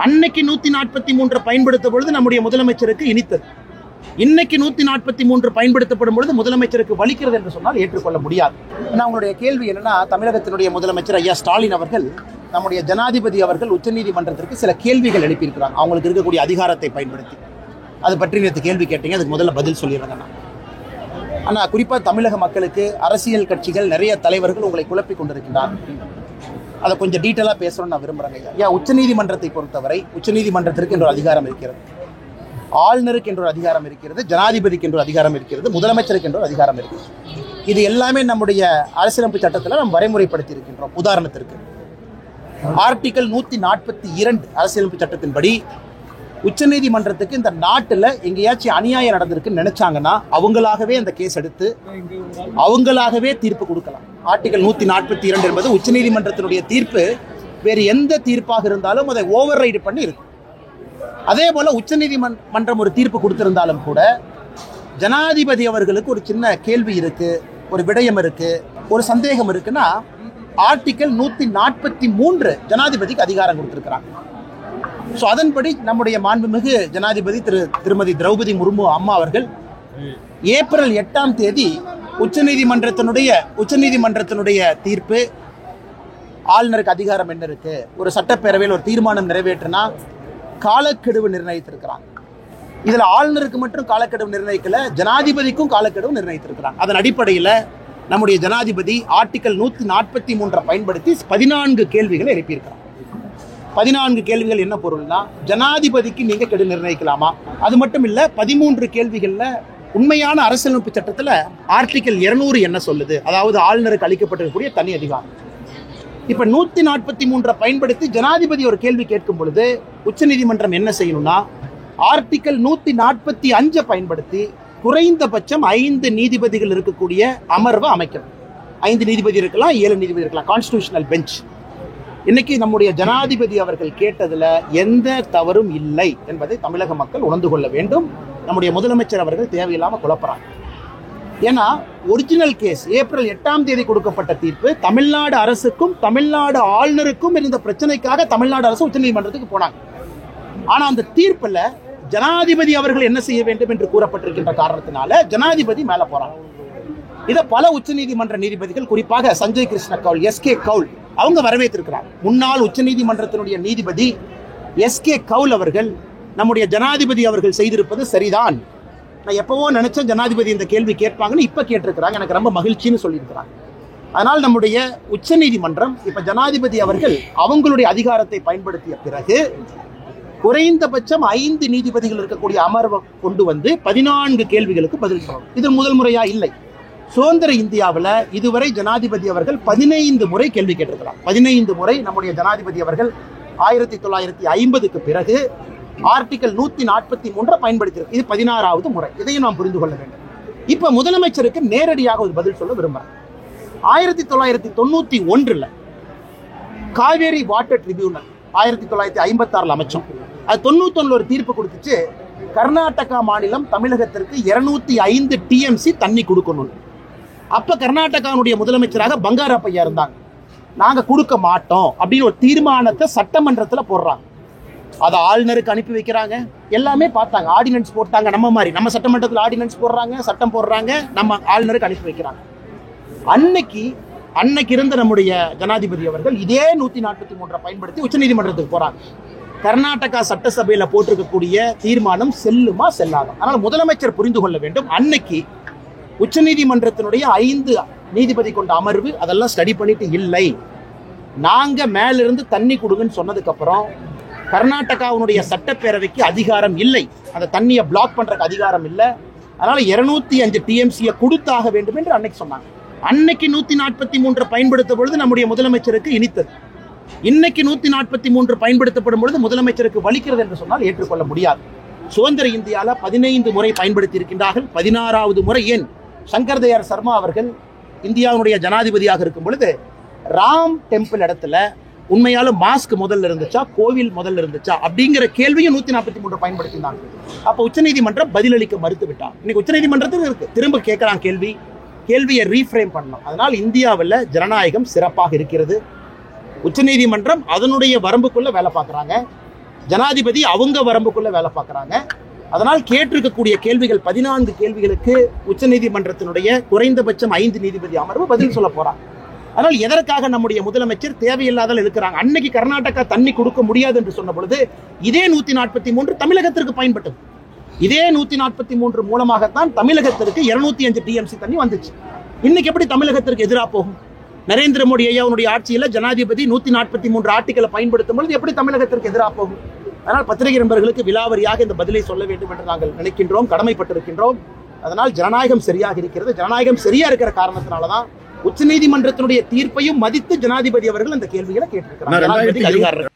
அன்னைக்கு 143 பயன்படுத்த பொழுது நம்முடைய முதலமைச்சருக்கு இனித்தது. இன்னைக்கு 143 பயன்படுத்தப்படும் பொழுது முதலமைச்சருக்கு வலிக்கிறது என்று சொன்னால் ஏற்றுக்கொள்ள முடியாது. உங்களுடைய கேள்வி என்னன்னா, தமிழகத்தினுடைய முதலமைச்சர் ஐயா ஸ்டாலின் அவர்கள் நம்முடைய ஜனாதிபதி அவர்கள் உச்சநீதிமன்றத்திற்கு சில கேள்விகள் எழுப்பியிருக்கிறாங்க, அவங்களுக்கு இருக்கக்கூடிய அதிகாரத்தை பயன்படுத்தி. அது பற்றி நேற்று கேள்வி கேட்டீங்க, அதுக்கு முதல்ல பதில் சொல்லிடுறேங்கண்ணா. ஆனால் குறிப்பாக தமிழக மக்களுக்கு அரசியல் கட்சிகள் நிறைய தலைவர்கள் உங்களை குழப்பி கொண்டிருக்கின்றார். அதை கொஞ்சம் டீட்டெயிலாக பேசணும்னு நான் விரும்புகிறேங்க ஐயா. உச்சநீதிமன்றத்தை பொறுத்தவரை உச்சநீதிமன்றத்திற்கு என்ற ஒரு அதிகாரம் இருக்கிறது, ஆளுநருக்கு என்ற ஒரு அதிகாரம் இருக்கிறது, ஜனாதிபதிக்கு என்ற ஒரு அதிகாரம் இருக்கிறது, முதலமைச்சருக்கு என்ற ஒரு அதிகாரம் இருக்கிறது. இது எல்லாமே நம்முடைய அரசியலமைப்பு சட்டத்தில் நாம் வரைமுறைப்படுத்தி இருக்கின்றோம். உதாரணத்திற்கு ஆர்டிகல் 142 அரசியலமைப்பு சட்டத்தின்படி உச்சநீதிமன்றத்துக்கு இந்த நாட்டில் எங்கேயாச்சும் அநியாயம் நடந்திருக்குன்னு நினைச்சாங்கன்னா அவங்களாகவே அந்த கேஸ் எடுத்து அவங்களாகவே தீர்ப்பு கொடுக்கலாம். ஆர்டிகல் 142 என்பது உச்சநீதிமன்றத்தினுடைய தீர்ப்பு வேறு எந்த தீர்ப்பாக இருந்தாலும் அதை ஓவர் ரைடு பண்ணி இருக்கும். அதே போல உச்சநீதிமன்றம் ஒரு தீர்ப்பு கொடுத்திருந்தாலும் கூட ஜனாதிபதி அவர்களுக்கு ஒரு சின்ன கேள்வி இருக்கு, ஒரு விடயம் இருக்கு, ஒரு சந்தேகம் இருக்குன்னா ஆர்டிகல் 143 ஜனாதிபதிக்கு அதிகாரம் கொடுத்திருக்கிறாங்க. ஸோ அதன்படி நம்முடைய மாண்புமிகு ஜனாதிபதி திருமதி திரௌபதி முர்மு அம்மா அவர்கள் ஏப்ரல் 8ஆம் தேதி உச்சநீதிமன்றத்தினுடைய தீர்ப்பு, ஆளுநருக்கு அதிகாரம் என்ன இருக்கு, ஒரு சட்டப்பேரவையில் ஒரு தீர்மானம் நிறைவேற்றினா காலக்கெடுவு நிர்ணயித்திருக்கிறாங்க. இதுல ஆளுநருக்கு மட்டும் காலக்கெடுவு நிர்ணயிக்கல, ஜனாதிபதிக்கும் காலக்கெடுவு நிர்ணயித்திருக்கிறாங்க. அதன் அடிப்படையில் நம்முடைய ஜனாதிபதி ஆர்டிகல் 143 பயன்படுத்தி 14 கேள்விகளை எழுப்பியிருக்கிறார். 14 கேள்விகள் என்ன பொருள்னா, ஜனாதிபதிக்கு நீங்க கெடு நிர்ணயிக்கலாமா? அது மட்டும் இல்ல, 13 கேள்விகள்ல உண்மையான அரசியலமைப்பு சட்டத்துல ஆர்டிகல் 200 என்ன சொல்லுது, அதாவது ஆளுநருக்கு அளிக்கப்பட்டிருக்கக்கூடிய தனி அதிகாரம். இப்ப 143 பயன்படுத்தி ஜனாதிபதி ஒரு கேள்வி கேட்கும் பொழுது உச்சநீதிமன்றம் என்ன செய்யணும்னா, ஆர்டிகல் 145 பயன்படுத்தி குறைந்தபட்சம் 5 நீதிபதிகள் இருக்கக்கூடிய அமர்வை அமைக்கணும். 5 நீதிபதி இருக்கலாம், 7 நீதிபதி இருக்கலாம், கான்ஸ்டிடியூஷனல் பெஞ்ச். இன்னைக்கு நம்முடைய ஜனாதிபதி அவர்கள் கேட்டதுல எந்த தவறும் இல்லை என்பதை தமிழக மக்கள் உணர்ந்து கொள்ள வேண்டும். நம்முடைய முதலமைச்சர் அவர்கள் தேவையில்லாம குழப்பறாங்க. ஏன்னா ஒரிஜினல் கேஸ் ஏப்ரல் 8ஆம் தேதி கொடுக்கப்பட்ட தீர்ப்பு தமிழ்நாடு அரசுக்கும் தமிழ்நாடு ஆளுநருக்கும் இருந்த பிரச்சனைக்காக தமிழ்நாடு அரசு உச்சநீதிமன்றத்துக்கு போனாங்க. ஆனா அந்த தீர்ப்புல ஜனாதிபதி அவர்கள் என்ன செய்ய வேண்டும் என்று கூறப்பட்டிருக்கின்ற காரணத்தினால ஜனாதிபதி மேல போறாங்க. இதை பல உச்சநீதிமன்ற நீதிபதிகள், குறிப்பாக சஞ்சய் கிருஷ்ண கவுல், எஸ்கே கவுல், அவங்க வரவேற்றிருக்கிறார். முன்னாள் உச்சநீதிமன்றத்தினுடைய நீதிபதி எஸ்கே கவுல் அவர்கள் நம்முடைய ஜனாதிபதி அவர்கள் செய்திருப்பது சரிதான், நான் எப்பவோ நினைச்சேன் ஜனாதிபதி இந்த கேள்வி கேட்பாங்கன்னு இப்ப கேட்டிருக்கிறாங்க, எனக்கு ரொம்ப மகிழ்ச்சின்னு சொல்லியிருக்கிறாங்க. அதனால் நம்முடைய உச்சநீதிமன்றம் இப்ப ஜனாதிபதி அவர்கள் அவங்களுடைய அதிகாரத்தை பயன்படுத்திய பிறகு குறைந்தபட்சம் 5 நீதிபதிகள் இருக்கக்கூடிய அமர்வை கொண்டு வந்து 14 கேள்விகளுக்கு பதில் சொல்லணும். இது முதல் முறையா இல்லை. சுதந்திர இந்தியாவில் இதுவரை ஜனாதிபதி அவர்கள் 15 முறை கேள்வி கேட்டிருக்கிறார். 15 முறை நம்முடைய ஜனாதிபதி அவர்கள் 1950க்கு பிறகு ஆர்டிகல் 143 பயன்படுத்தியிருக்கு. இது 16வது முறை. இதையும் நாம் புரிந்து கொள்ள வேண்டும். இப்ப முதலமைச்சருக்கு நேரடியாக ஒரு பதில் சொல்ல விரும்புகிறேன். 1991 காவேரி வாட்டர் ட்ரிபியூனல் 1956 அமைச்சோம். அது 91 ஒரு தீர்ப்பு கொடுத்துச்சு, கர்நாடகா மாநிலம் தமிழகத்திற்கு 205 டிஎம்சி தண்ணி கொடுக்கணும். அப்ப கர்நாடகாவுடைய முதலமைச்சராக பங்காரப்பையா இருந்தாங்க. நாங்க கொடுக்க மாட்டோம் அப்படின்னு ஒரு தீர்மானத்தை சட்டமன்றத்துல போடுறாங்க. அதை ஆளுநருக்கு அனுப்பி வைக்கிறாங்க. எல்லாமே பார்த்தாங்க, ஆர்டினன்ஸ் போட்டாங்க. நம்ம மாதிரி நம்ம சட்டமன்றத்தில் ஆர்டினன்ஸ் போடுறாங்க, சட்டம் போடுறாங்க, நம்ம ஆளுநருக்கு அனுப்பி வைக்கிறாங்க. அன்னைக்கு இருந்த நம்முடைய ஜனாதிபதி அவர்கள் இதே 143 பயன்படுத்தி உச்சநீதிமன்றத்துக்கு போறாங்க. கர்நாடகா சட்டசபையில போட்டிருக்கக்கூடிய தீர்மானம் செல்லுமா செல்லாதா? அதனால முதலமைச்சர் புரிந்து கொள்ள வேண்டும், அன்னைக்கு உச்சநீதிமன்றத்தினுடைய 5 நீதிபதி கொண்ட அமர்வு அதெல்லாம் ஸ்டடி பண்ணிட்டு இல்லை, நாங்க மேல இருந்து தண்ணி கொடுங்கன்னு சொன்னதுக்கு அப்புறம் கர்நாடகாவுடைய சட்டப்பேரவைக்கு அதிகாரம் இல்லை, அந்த தண்ணியை பிளாக் பண்றதுக்கு அதிகாரம் இல்லை, அதனால 205 டிஎம்சியை கொடுத்தாக வேண்டும் என்று அன்னைக்கு சொன்னாங்க. அன்னைக்கு 143 பயன்படுத்த பொழுது நம்முடைய முதலமைச்சருக்கு இனித்தது. இன்னைக்கு 143 பயன்படுத்தப்படும் பொழுது முதலமைச்சருக்கு வலிக்கிறது என்று சொன்னால் ஏற்றுக்கொள்ள முடியாது. சுதந்திர இந்தியாவில் 15 முறை பயன்படுத்தி இருக்கின்றார்கள். 16வது முறை ஏன் சங்கர் தயாள் சர்மா அவர்கள் இந்தியாவுடைய ஜனாதிபதியாக இருக்கும் பொழுது ராம் டெம்பிள் இடத்துல உண்மையாலும் மாஸ்க் முதல்ல இருந்துச்சா, கோவில் முதல்ல இருந்துச்சா அப்படிங்கிற கேள்வியும் 143 பயன்படுத்தினாங்க. அப்ப உச்சநீதிமன்றம் பதிலளிக்க மறுத்து விட்டாங்க. இன்னைக்கு உச்சநீதிமன்றத்தில் இருக்கு, திரும்ப கேட்கலாம் கேள்வியை ரீஃப்ரேம் பண்ணணும். அதனால் இந்தியாவில் ஜனநாயகம் சிறப்பாக இருக்கிறது. உச்சநீதிமன்றம் அதனுடைய வரம்புக்குள்ள வேலை பார்க்குறாங்க. ஜனாதிபதி அவங்க வரம்புக்குள்ள வேலை பார்க்கறாங்க. அதனால் கேட்டிருக்கக்கூடிய கேள்விகள் 14 கேள்விகளுக்கு உச்சநீதிமன்றத்தினுடைய குறைந்தபட்சம் 5 நீதிபதி அமர்வு பதில் சொல்ல போறாங்க. அதனால் எதற்காக நம்முடைய முதலமைச்சர் தேவையில்லாத இருக்கிறாங்க? அன்னைக்கு கர்நாடகா தண்ணி கொடுக்க முடியாது என்று சொன்ன பொழுது இதே 143 தமிழகத்திற்கு பயன்பட்டது. இதே 143 மூலமாகத்தான் தமிழகத்திற்கு 205 டிஎம்சி தண்ணி வந்துச்சு. இன்னைக்கு எப்படி தமிழகத்திற்கு எதிராக போகும்? நரேந்திர மோடி ஐயாவுடைய ஆட்சியில் ஜனாதிபதி 143 ஆர்டிகளை பயன்படுத்தும் பொழுது எப்படி தமிழகத்திற்கு எதிராக போகும்? அதனால் பத்திரிகை நண்பர்களுக்கு விலாவரியாக இந்த பதிலை சொல்ல வேண்டும் என்று நாங்கள் நினைக்கின்றோம், கடமைப்பட்டிருக்கின்றோம். அதனால் ஜனநாயகம் சரியாக இருக்கிறது. ஜனநாயகம் சரியா இருக்கிற காரணத்தினாலதான் உச்சநீதிமன்றத்தினுடைய தீர்ப்பையும் மதித்து ஜனாதிபதி அவர்கள் அந்த கேள்விகளை கேட்டிருக்கிறார்.